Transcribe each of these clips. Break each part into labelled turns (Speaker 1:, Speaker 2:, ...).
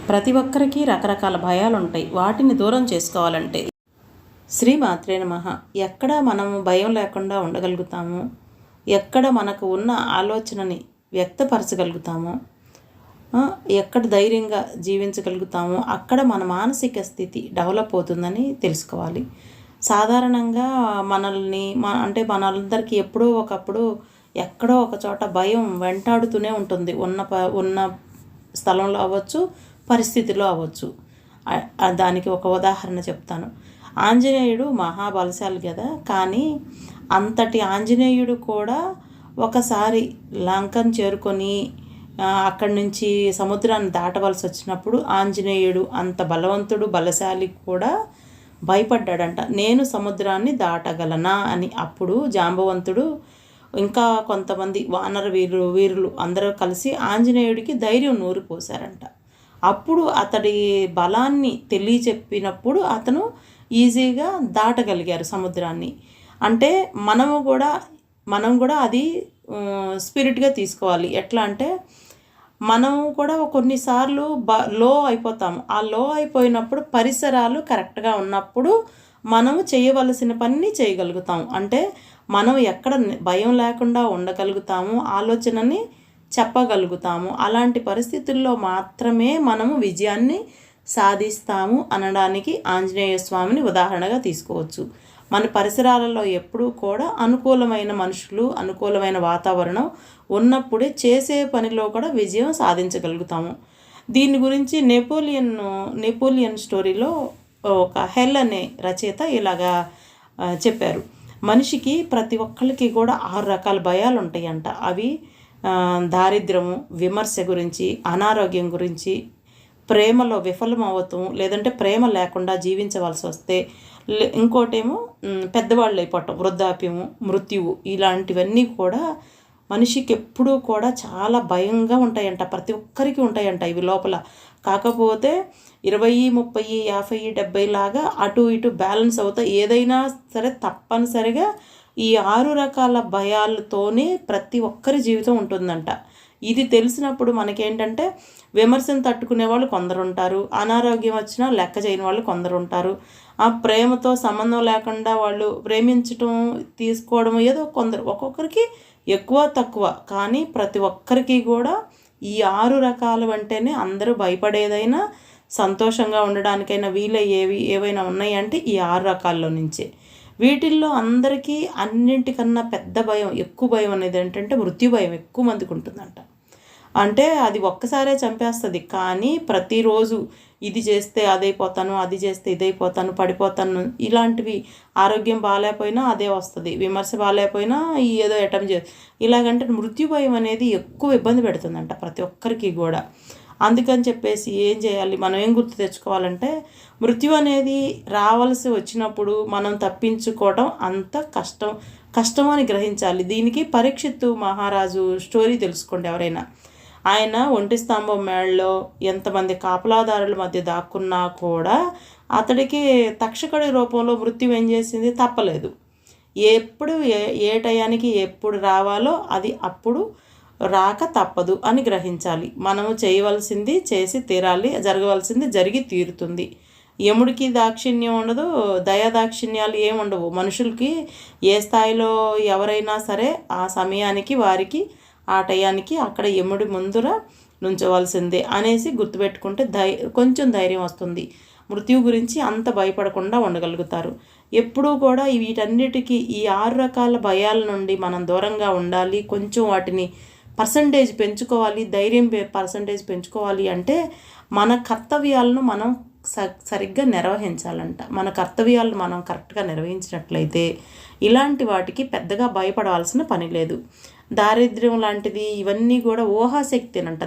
Speaker 1: ప్రతి ఒక్కరికి రకరకాల భయాలు ఉంటాయి. వాటిని దూరం చేసుకోవాలంటే శ్రీమాత్రే నమః. ఎక్కడ మనము భయం లేకుండా ఉండగలుగుతాము, ఎక్కడ మనకు ఉన్న ఆలోచనని వ్యక్తపరచగలుగుతాము, ఎక్కడ ధైర్యంగా జీవించగలుగుతామో అక్కడ మన మానసిక స్థితి డెవలప్ అవుతుందని తెలుసుకోవాలి. సాధారణంగా అంటే మనందరికీ ఎప్పుడో ఒకప్పుడు ఎక్కడో ఒక చోట భయం వెంటాడుతూనే ఉంటుంది. ఉన్న స్థలంలో అవ్వచ్చు, పరిస్థితిలో అవ్వచ్చు. దానికి ఒక ఉదాహరణ చెప్తాను. ఆంజనేయుడు మహాబలశాలి కదా, కానీ అంతటి ఆంజనేయుడు కూడా ఒకసారి లంకను చేరుకొని అక్కడి నుంచి సముద్రాన్ని దాటవలసి వచ్చినప్పుడు ఆంజనేయుడు అంత బలవంతుడు బలశాలి కూడా భయపడ్డాడంట. నేను సముద్రాన్ని దాటగలనా అని. అప్పుడు జాంబవంతుడు ఇంకా కొంతమంది వానర వీరులు అందరూ కలిసి ఆంజనేయుడికి ధైర్యం నూరిపోశారంట. అప్పుడు అతడి బలాన్ని తెలియచెప్పినప్పుడు అతను ఈజీగా దాటగలిగారు సముద్రాన్ని. అంటే మనం కూడా అది స్పిరిట్గా తీసుకోవాలి. ఎట్లా అంటే మనం కూడా కొన్నిసార్లు లో అయిపోతాము. ఆ లో అయిపోయినప్పుడు పరిసరాలు కరెక్ట్గా ఉన్నప్పుడు మనము చేయవలసిన పని చేయగలుగుతాం. అంటే మనం ఎక్కడ భయం లేకుండా ఉండగలుగుతాము, ఆలోచనని చెప్పగలుగుతాము. అలాంటి పరిస్థితుల్లో మాత్రమే మనము విజయాన్ని సాధిస్తాము అనడానికి ఆంజనేయ స్వామిని ఉదాహరణగా తీసుకోవచ్చు. మన పరిసరాలలో ఎప్పుడూ కూడా అనుకూలమైన మనుషులు, అనుకూలమైన వాతావరణం ఉన్నప్పుడే చేసే పనిలో కూడా విజయం సాధించగలుగుతాము. దీని గురించి నెపోలియన్ స్టోరీలో ఒక హెల్ అనే రచయిత ఇలాగా చెప్పారు. మనిషికి ప్రతి ఒక్కరికి కూడా 6 రకాల భయాలు ఉంటాయంట. అవి దారిద్ర్యము, విమర్శ గురించి, అనారోగ్యం గురించి, ప్రేమలో విఫలం అవ్వటం, లేదంటే ప్రేమ లేకుండా జీవించవలసి వస్తే, ఇంకోటేమో పెద్దవాళ్ళు అయిపోవటం, వృద్ధాప్యము, మృత్యువు. ఇలాంటివన్నీ కూడా మనిషికి ఎప్పుడూ కూడా చాలా భయంగా ఉంటాయంట. ప్రతి ఒక్కరికి ఉంటాయంట ఇవి లోపల. కాకపోతే 20, 30, 50, 70 లాగా అటు ఇటు బ్యాలెన్స్ అవుతాయి. ఏదైనా సరే తప్పనిసరిగా ఈ 6 రకాల భయాలతోనే ప్రతి ఒక్కరి జీవితం ఉంటుందంట. ఇది తెలిసినప్పుడు మనకేంటంటే విమర్శను తట్టుకునే వాళ్ళు కొందరు ఉంటారు, అనారోగ్యం వచ్చినా లెక్క చేయని వాళ్ళు కొందరు ఉంటారు, ఆ ప్రేమతో సంబంధం లేకుండా వాళ్ళు ప్రేమించటం తీసుకోవడం ఏదో కొందరు, ఒక్కొక్కరికి ఎక్కువ తక్కువ. కానీ ప్రతి ఒక్కరికి కూడా ఈ 6 రకాలు అంటేనే అందరూ భయపడేదైనా, సంతోషంగా ఉండడానికైనా ఏవైనా ఉన్నాయంటే ఈ 6 రకాల్లో నుంచే. వీటిల్లో అందరికీ అన్నింటికన్నా పెద్ద భయం, ఎక్కువ భయం అనేది ఏంటంటే మృత్యు భయం ఎక్కువ మందికి ఉంటుందంట. అంటే అది ఒక్కసారే చంపేస్తుంది. కానీ ప్రతిరోజు ఇది చేస్తే అదైపోతాను, అది చేస్తే ఇదైపోతాను, పడిపోతాను, ఇలాంటివి ఆరోగ్యం బాగాలేకపోయినా అదే వస్తుంది, విమర్శ బాగాలేకపోయినా ఏదో ఇలాగంటే మృత్యు భయం అనేది ఎక్కువ ఇబ్బంది పెడుతుందంట ప్రతి ఒక్కరికి కూడా. అందుకని చెప్పేసి ఏం చేయాలి, మనం ఏం గుర్తు తెచ్చుకోవాలంటే మృత్యు అనేది రావాల్సి వచ్చినప్పుడు మనం తప్పించుకోవడం అంత కష్టం అని గ్రహించాలి. దీనికి పరీక్షిత్తు మహారాజు స్టోరీ తెలుసుకోండి ఎవరైనా. ఆయన ఒంటి స్తంభం మేడలో ఎంతమంది కాపలాదారుల మధ్య దాక్కున్నా కూడా అతడికి తక్షకుడి రూపంలో మృత్యు ఏం చేసింది, తప్పలేదు. ఎప్పుడు ఏ టయానికి ఎప్పుడు రావాలో అది అప్పుడు రాక తప్పదు అని గ్రహించాలి. మనము చేయవలసింది చేసి తీరాలి, జరగవలసింది జరిగి తీరుతుంది. యముడికి దాక్షిణ్యం ఉండదు, దయాదాక్షిణ్యాలు ఏముండవు. మనుషులకి ఏ స్థాయిలో ఎవరైనా సరే ఆ సమయానికి వారికి ఆ టయానికి అక్కడ యముడి ముందుర నుంచోవలసిందే అనేసి గుర్తుపెట్టుకుంటే కొంచెం ధైర్యం వస్తుంది. మృత్యువు గురించి అంత భయపడకుండా ఉండగలుగుతారు. ఎప్పుడూ కూడా వీటన్నిటికీ ఈ 6 రకాల భయాల నుండి మనం దూరంగా ఉండాలి. కొంచెం వాటిని పర్సంటేజ్ పెంచుకోవాలి, ధైర్యం పర్సంటేజ్ పెంచుకోవాలి. అంటే మన కర్తవ్యాలను మనం సరిగ్గా నిర్వహించాలంట. మన కర్తవ్యాలను మనం కరెక్ట్గా నిర్వహించినట్లయితే ఇలాంటి వాటికి పెద్దగా భయపడవలసిన పని లేదు. దారిద్ర్యం లాంటిది ఇవన్నీ కూడా ఊహాశక్తినంట.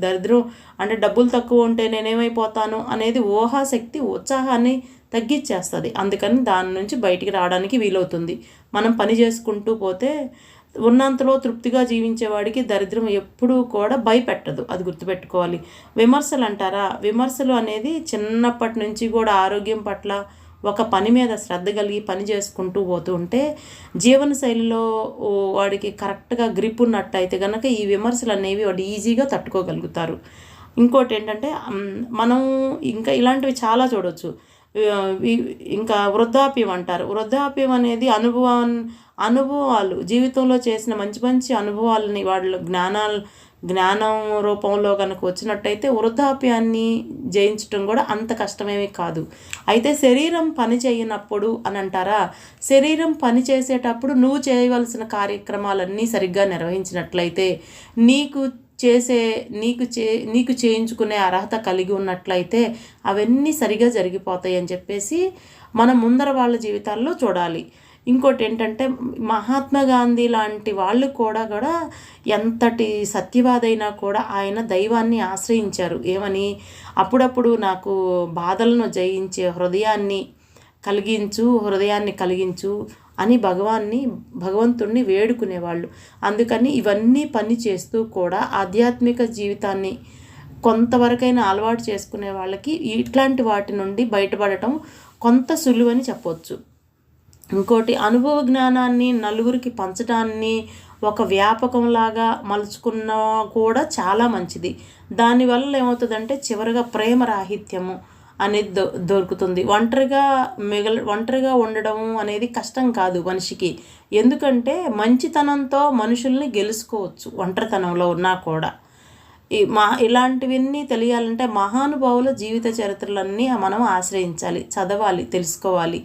Speaker 1: దరిద్రం అంటే డబ్బులు తక్కువ ఉంటే నేనేమైపోతాను అనేది ఊహాశక్తి ఉత్సాహాన్ని తగ్గించేస్తుంది. అందుకని దాని నుంచి బయటికి రావడానికి వీలవుతుంది. మనం పని చేసుకుంటూ పోతే ఉన్నంతలో తృప్తిగా జీవించేవాడికి దరిద్రం ఎప్పుడూ కూడా భయపెట్టదు. అది గుర్తుపెట్టుకోవాలి. విమర్శలు అంటారా, విమర్శలు అనేది చిన్నప్పటి నుంచి కూడా ఆరోగ్యం పట్ల ఒక పని మీద శ్రద్ధ కలిగి పని చేసుకుంటూ పోతూ ఉంటే జీవనశైలిలో వాడికి కరెక్ట్గా గ్రిప్ ఉన్నట్టయితే కనుక ఈ విమర్శలు అనేవి వాడు ఈజీగా తట్టుకోగలుగుతారు. ఇంకోటి ఏంటంటే మనం ఇంకా ఇలాంటివి చాలా చూడవచ్చు. ఇంకా వృద్ధాప్యం అంటారు. వృద్ధాప్యం అనేది అనుభవాలు జీవితంలో చేసిన మంచి మంచి అనుభవాలని వాళ్ళు జ్ఞానం రూపంలో కనుక వచ్చినట్టయితే వృద్ధాప్యాన్ని జయించటం కూడా అంత కష్టమేమీ కాదు. అయితే శరీరం పని చేయనప్పుడు అని అంటారా, శరీరం పని చేసేటప్పుడు నువ్వు చేయవలసిన కార్యక్రమాలన్నీ సరిగ్గా నిర్వహించినట్లయితే, నీకు నీకు చేయించుకునే అర్హత కలిగి ఉన్నట్లయితే అవన్నీ సరిగా జరిగిపోతాయి అని చెప్పేసి మనం ముందర వాళ్ళ జీవితాల్లో చూడాలి. ఇంకోటి ఏంటంటే మహాత్మా గాంధీ లాంటి వాళ్ళు కూడా ఎంతటి సత్యవాదైనా కూడా ఆయన దైవాన్ని ఆశ్రయించారు. ఏమని, అప్పుడప్పుడు నాకు బాధలను జయించే హృదయాన్ని కలిగించు అని భగవంతుణ్ణి వేడుకునేవాళ్ళు. అందుకని ఇవన్నీ పని చేస్తూ కూడా ఆధ్యాత్మిక జీవితాన్ని కొంతవరకైనా అలవాటు చేసుకునే వాళ్ళకి ఇట్లాంటి వాటి నుండి బయటపడటం కొంత సులువని చెప్పొచ్చు. ఇంకోటి, అనుభవ జ్ఞానాన్ని నలుగురికి పంచడాన్ని ఒక వ్యాపకంలాగా మలుచుకున్న కూడా చాలా మంచిది. దానివల్ల ఏమవుతుందంటే చివరిగా ప్రేమ రాహిత్యము అనేది దొరుకుతుంది. ఒంటరిగా ఉండడం అనేది కష్టం కాదు మనిషికి. ఎందుకంటే మంచితనంతో మనుషుల్ని గెలుచుకోవచ్చు ఒంటరితనంలో ఉన్నా కూడా. ఇలాంటివన్నీ తెలియాలంటే మహానుభావుల జీవిత చరిత్రలన్నీ మనం ఆశ్రయించాలి, చదవాలి, తెలుసుకోవాలి.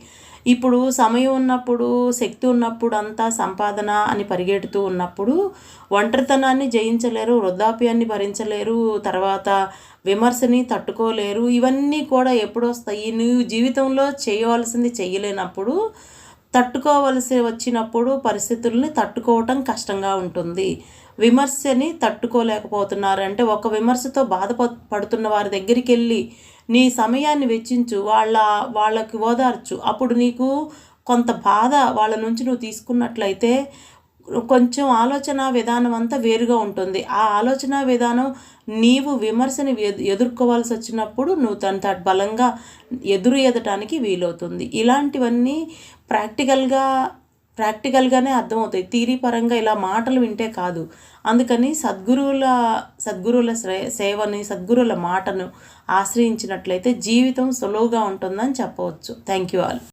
Speaker 1: ఇప్పుడు సమయం ఉన్నప్పుడు, శక్తి ఉన్నప్పుడు అంతా సంపాదన అని పరిగెడుతూ ఉన్నప్పుడు ఒంటరితనాన్ని జయించలేరు, వృద్ధాప్యాన్ని భరించలేరు, తర్వాత విమర్శని తట్టుకోలేరు. ఇవన్నీ కూడా ఎప్పుడు వస్తాయి? నువ్వు జీవితంలో చేయవలసింది చేయలేనప్పుడు, తట్టుకోవలసి వచ్చినప్పుడు పరిస్థితుల్ని తట్టుకోవటం కష్టంగా ఉంటుంది. విమర్శని తట్టుకోలేకపోతున్నారంటే ఒక విమర్శతో బాధపడుతున్న వారి దగ్గరికి వెళ్ళి నీ సమయాన్ని వెచ్చించు, వాళ్ళకి ఓదార్చు. అప్పుడు నీకు కొంత బాధ వాళ్ళ నుంచి నువ్వు తీసుకున్నట్లయితే కొంచెం ఆలోచన విధానం అంతా వేరుగా ఉంటుంది. ఆ ఆలోచన విధానం నీవు విమర్శని ఎదుర్కోవాల్సి వచ్చినప్పుడు నువ్వు తన బలంగా ఎదుటానికి వీలవుతుంది. ఇలాంటివన్నీ ప్రాక్టికల్గానే అర్థమవుతాయి, థియరీ పరంగా ఇలా మాటలు వింటే కాదు. అందుకని సద్గురువుల సేవని, సద్గురువుల మాటను ఆశ్రయించినట్లయితే జీవితం సులువుగా ఉంటుందని చెప్పవచ్చు. Thank you all.